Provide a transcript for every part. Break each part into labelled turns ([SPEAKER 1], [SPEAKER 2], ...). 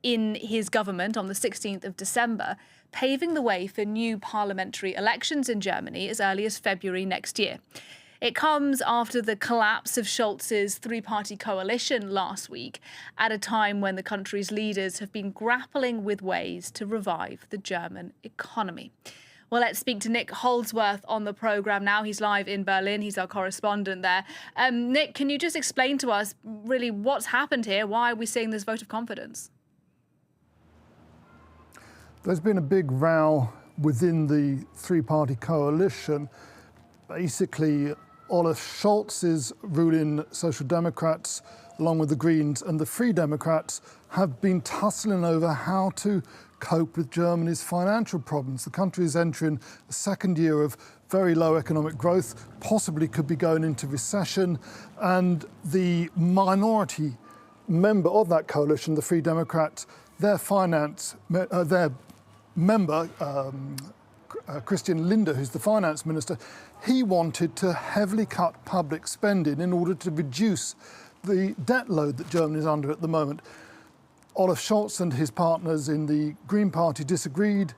[SPEAKER 1] in his government on the 16th of December, paving the way for new parliamentary elections in Germany as early as February next year. It comes after the collapse of Scholz's three-party coalition last week, at a time when the country's leaders have been grappling with ways to revive the German economy. Well, let's speak to Nick Holdsworth on the programme now. He's live in Berlin. He's our correspondent there. Nick, can you just explain to us really what's happened here? Why are we seeing this vote of confidence?
[SPEAKER 2] There's been a big row within the three-party coalition. Basically, Olaf Scholz's ruling Social Democrats, along with the Greens and the Free Democrats, have been tussling over how to cope with Germany's financial problems. The country is entering the second year of very low economic growth, possibly could be going into recession, and the minority member of that coalition, the Free Democrats, their member, Christian Lindner, who's the finance minister, he wanted to heavily cut public spending in order to reduce the debt load that Germany is under at the moment. Olaf Scholz and his partners in the Green Party disagreed,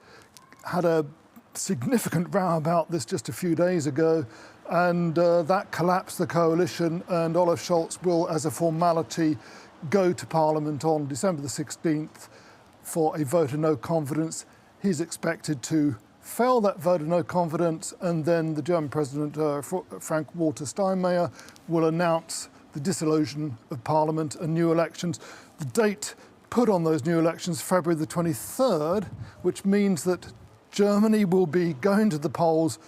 [SPEAKER 2] had a significant row about this just a few days ago, and that collapsed the coalition, and Olaf Scholz will, as a formality, go to Parliament on December the 16th for a vote of no confidence. He's expected to fail that vote of no confidence, and then the German President, Frank-Walter Steinmeier, will announce the dissolution of Parliament and new elections. The date put on those new elections, February the 23rd, which means that Germany will be going to the polls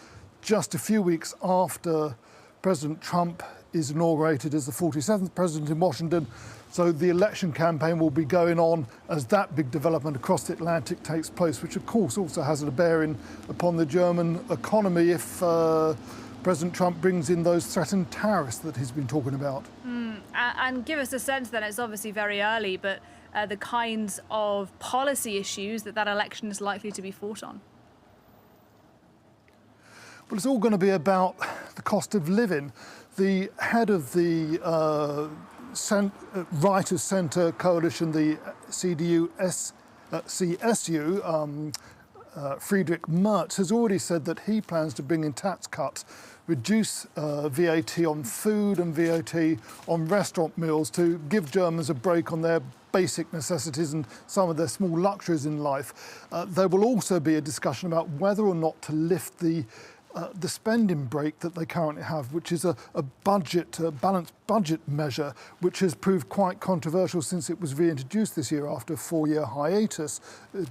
[SPEAKER 2] just a few weeks after President Trump is inaugurated as the 47th president in Washington. So the election campaign will be going on as that big development across the Atlantic takes place, which of course also has a bearing upon the German economy if President Trump brings in those threatened tariffs that he's been talking about.
[SPEAKER 1] And give us a sense then, it's obviously very early, but the kinds of policy issues that election is likely to be fought on.
[SPEAKER 2] Well, it's all going to be about the cost of living. The head of the right of centre coalition, the CSU, Friedrich Merz, has already said that he plans to bring in tax cuts, reduce VAT on food and VAT on restaurant meals to give Germans a break on their basic necessities and some of their small luxuries in life. There will also be a discussion about whether or not to lift the spending brake that they currently have, which is a balanced budget measure, which has proved quite controversial since it was reintroduced this year after a 4-year hiatus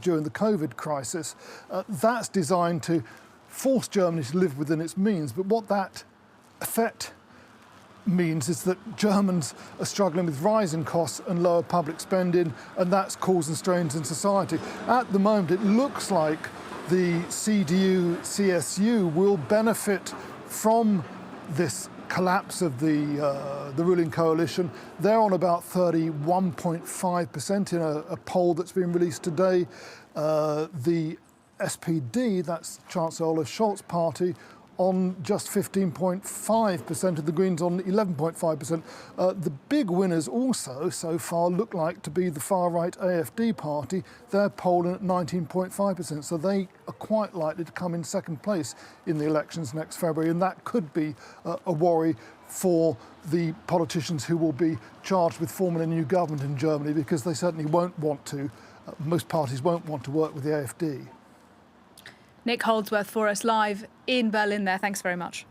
[SPEAKER 2] during the COVID crisis. That's designed to force Germany to live within its means, but what that effect means is that Germans are struggling with rising costs and lower public spending, and that's causing strains in society. At the moment, it looks like the CDU-CSU will benefit from this collapse of the ruling coalition. They're on about 31.5% in a poll that's been released today. The SPD, that's Chancellor Olaf Scholz party, on just 15.5%, and the Greens on 11.5%. The big winners also so far look like to be the far-right AfD party. They're polling at 19.5%, so they are quite likely to come in second place in the elections next February, and that could be a worry for the politicians who will be charged with forming a new government in Germany, because they certainly won't want to, most parties won't want to work with the AfD.
[SPEAKER 1] Nick Holdsworth for us live in Berlin there. Thanks very much.